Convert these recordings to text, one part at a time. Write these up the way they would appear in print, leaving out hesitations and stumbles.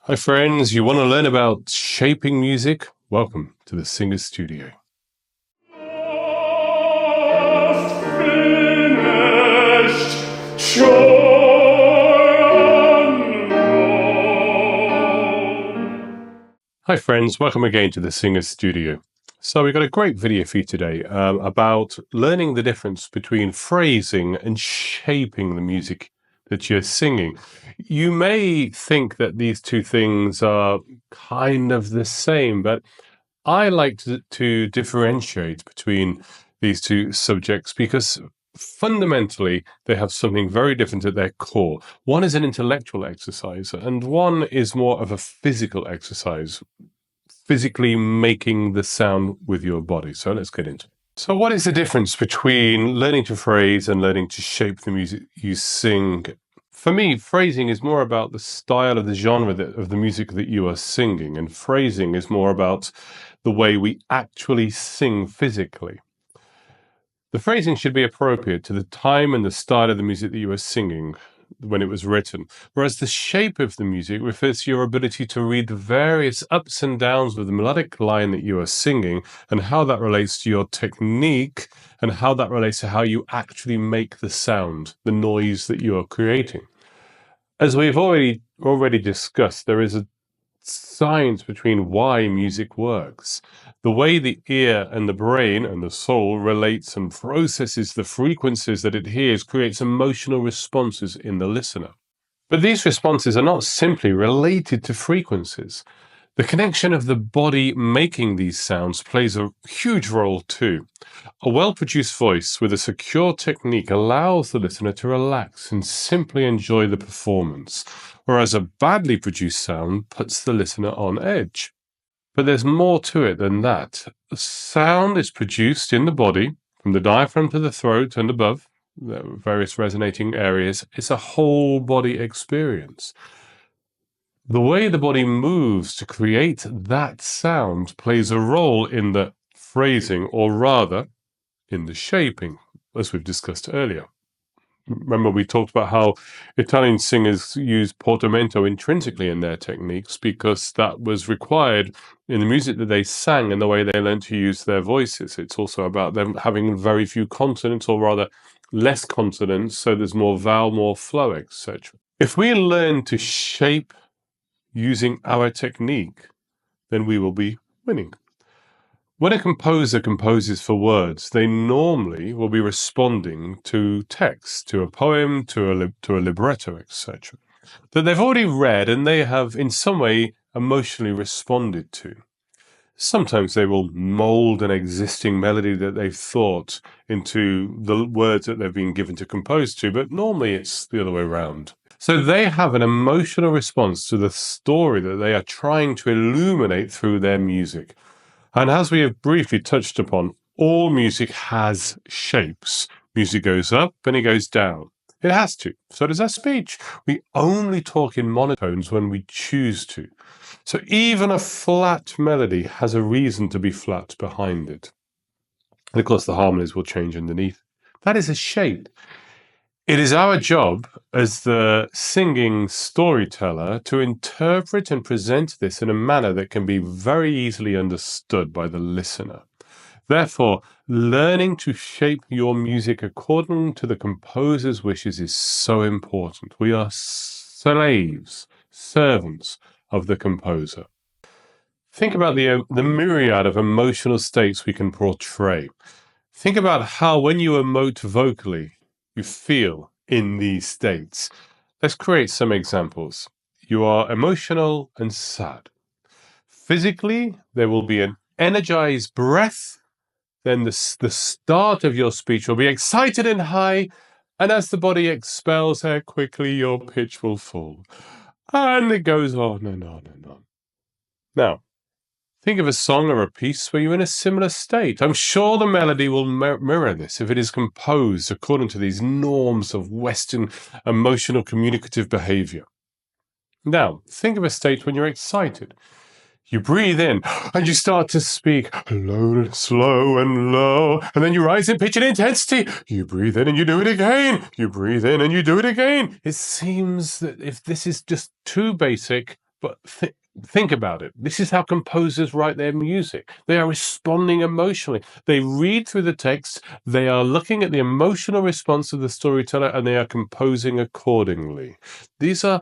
Hi friends, you want to learn about shaping music? Welcome to the Singer Studio. Hi friends, welcome again to the Singer Studio. So we've got a great video for you today about learning the difference between phrasing and shaping the music that you're singing. You may think that these two things are kind of the same, but I like to differentiate between these two subjects because fundamentally they have something very different at their core. One is an intellectual exercise, and one is more of a physical exercise, physically making the sound with your body. So let's get into it. So what is the difference between learning to phrase and learning to shape the music you sing? For me, phrasing is more about the style of the genre of the music that you are singing, and phrasing is more about the way we actually sing physically. The phrasing should be appropriate to the time and the style of the music that you are singing when it was written, whereas the shape of the music refers to your ability to read the various ups and downs of the melodic line that you are singing and how that relates to your technique and how that relates to how you actually make the sound, the noise that you are creating. As we've already discussed, there is a science between why music works. The way the ear and the brain and the soul relates and processes the frequencies that it hears creates emotional responses in the listener. But these responses are not simply related to frequencies. The connection of the body making these sounds plays a huge role too. A well-produced voice with a secure technique allows the listener to relax and simply enjoy the performance, whereas a badly produced sound puts the listener on edge. But there's more to it than that. The sound is produced in the body, from the diaphragm to the throat and above, the various resonating areas. It's a whole body experience. The way the body moves to create that sound plays a role in the phrasing, or rather, in the shaping, as we've discussed earlier. Remember, we talked about how Italian singers use portamento intrinsically in their techniques because that was required in the music that they sang and the way they learned to use their voices. It's also about them having very few consonants, or rather less consonants, so there's more vowel, more flow, etc. If we learn to shape using our technique, then we will be winning. When a composer composes for words, they normally will be responding to text, to a poem, to a libretto, etc., that they've already read and they have in some way emotionally responded to. Sometimes they will mold an existing melody that they've thought into the words that they've been given to compose to, but normally it's the other way around. So they have an emotional response to the story that they are trying to illuminate through their music. And as we have briefly touched upon, all music has shapes. Music goes up and it goes down. It has to. So does our speech. We only talk in monotones when we choose to. So even a flat melody has a reason to be flat behind it. And of course, the harmonies will change underneath. That is a shape. It is our job as the singing storyteller to interpret and present this in a manner that can be very easily understood by the listener. Therefore, learning to shape your music according to the composer's wishes is so important. We are slaves, servants of the composer. Think about the myriad of emotional states we can portray. Think about how when you emote vocally, you feel in these states. Let's create some examples. You are emotional and sad. Physically, there will be an energized breath. Then the start of your speech will be excited and high. And as the body expels air quickly, your pitch will fall. And it goes on and on and on. Now, think of a song or a piece where you're in a similar state. I'm sure the melody will mirror this if it is composed according to these norms of Western emotional communicative behavior. Now, think of a state when you're excited. You breathe in and you start to speak low, slow and low, and then you rise in pitch and intensity. You breathe in and you do it again. You breathe in and you do it again. It seems that if this is just too basic, But think about it. This is how composers write their music. They are responding emotionally. They read through the text, they are looking at the emotional response of the storyteller, and they are composing accordingly. These are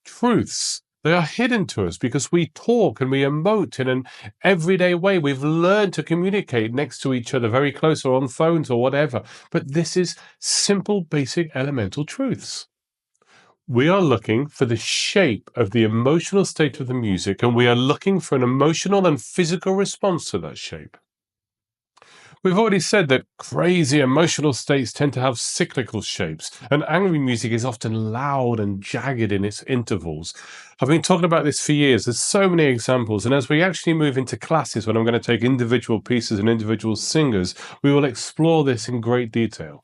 truths. They are hidden to us because we talk and we emote in an everyday way. We've learned to communicate next to each other, very close, or on phones or whatever. But this is simple, basic, elemental truths. We are looking for the shape of the emotional state of the music, and we are looking for an emotional and physical response to that shape. We've already said that crazy emotional states tend to have cyclical shapes, and angry music is often loud and jagged in its intervals. I've been talking about this for years. There's so many examples, and as we actually move into classes, when I'm going to take individual pieces and individual singers, we will explore this in great detail.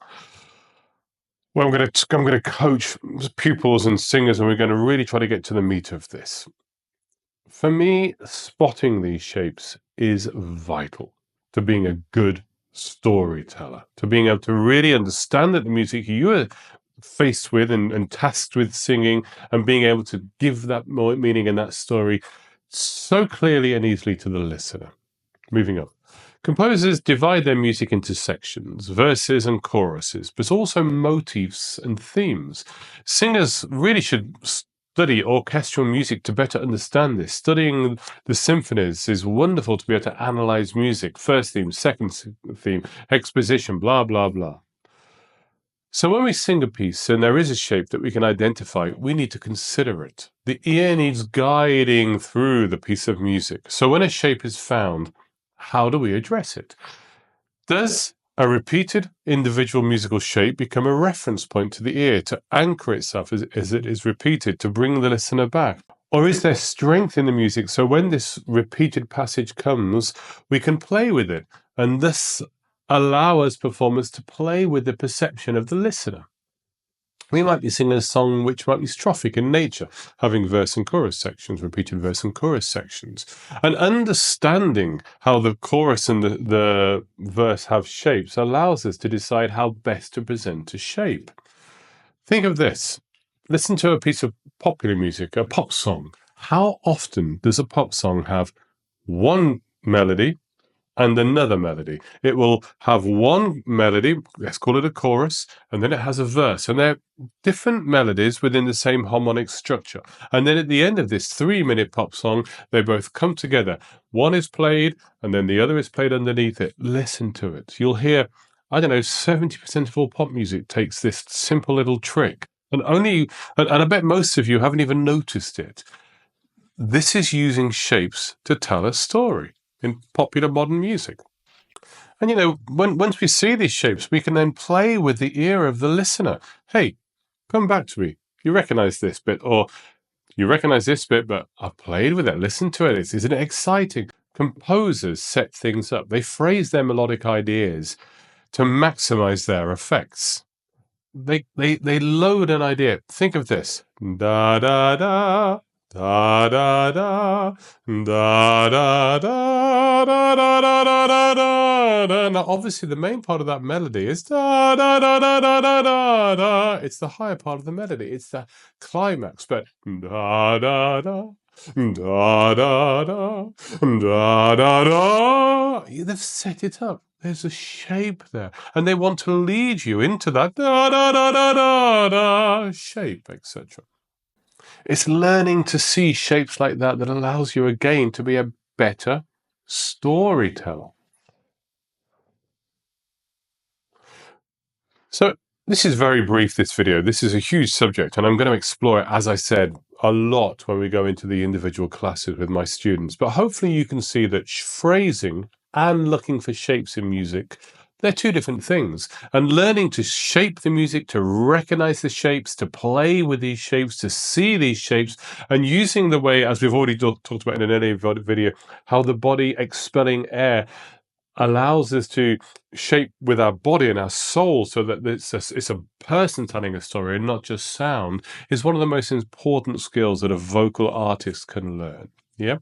Well, I'm going to coach pupils and singers, and we're going to really try to get to the meat of this. For me, spotting these shapes is vital to being a good storyteller, to being able to really understand that the music you are faced with and tasked with singing, and being able to give that meaning in that story so clearly and easily to the listener. Moving on. Composers divide their music into sections, verses and choruses, but also motifs and themes. Singers really should study orchestral music to better understand this. Studying the symphonies is wonderful to be able to analyze music. First theme, second theme, exposition, blah, blah, blah. So when we sing a piece and there is a shape that we can identify, we need to consider it. The ear needs guiding through the piece of music. So when a shape is found, how do we address it? Does a repeated individual musical shape become a reference point to the ear to anchor itself as it is repeated, to bring the listener back? Or is there strength in the music so when this repeated passage comes, we can play with it and thus allow us performers to play with the perception of the listener? We might be singing a song which might be strophic in nature, having verse and chorus sections, repeated verse and chorus sections. And understanding how the chorus and the verse have shapes allows us to decide how best to present a shape. Think of this. Listen to a piece of popular music, a pop song. How often does a pop song have one melody and another melody? It will have one melody, let's call it a chorus, and then it has a verse, and they're different melodies within the same harmonic structure. And then at the end of this 3-minute pop song, they both come together. One is played, and then the other is played underneath it. Listen to it. You'll hear, 70% of all pop music takes this simple little trick. And I bet most of you haven't even noticed it. This is using shapes to tell a story in popular modern music. And once we see these shapes, we can then play with the ear of the listener. Hey, come back to me. You recognize this bit, or you recognize this bit, but I've played with it. Listen to it. Isn't it exciting? Composers set things up. They phrase their melodic ideas to maximize their effects. They load an idea. Think of this. Da da da. Da da da da da da da da da da da da. Now, obviously, the main part of that melody is da da da da da da da da. It's the higher part of the melody. It's the climax. But da da da da da da da da da. They've set it up. There's a shape there, and they want to lead you into that da da da da da da shape, etc. It's learning to see shapes like that allows you again to be a better storyteller. So this is very brief, this video. This is a huge subject, and I'm going to explore it, as I said, a lot when we go into the individual classes with my students. But hopefully you can see that phrasing and looking for shapes in music, they're two different things. And learning to shape the music, to recognize the shapes, to play with these shapes, to see these shapes, and using the way, as we've already talked about in an earlier video, how the body expelling air allows us to shape with our body and our soul so that it's a person telling a story and not just sound, is one of the most important skills that a vocal artist can learn. Yeah,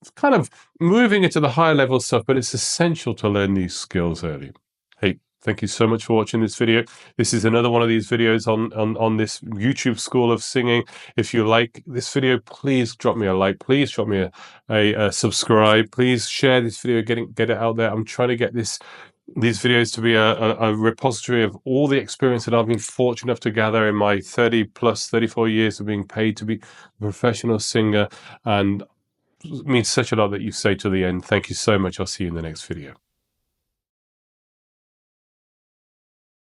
it's kind of moving into the higher level stuff, but it's essential to learn these skills early. Hey, Thank you so much for watching this video. This is another one of these videos on this YouTube School of Singing. If you like this video, please drop me a like. Please drop me a subscribe. Please share this video, get it out there. I'm trying to get these videos to be a repository of all the experience that I've been fortunate enough to gather in my 34 years of being paid to be a professional singer. And it means such a lot that you stay to the end. Thank you so much. I'll see you in the next video.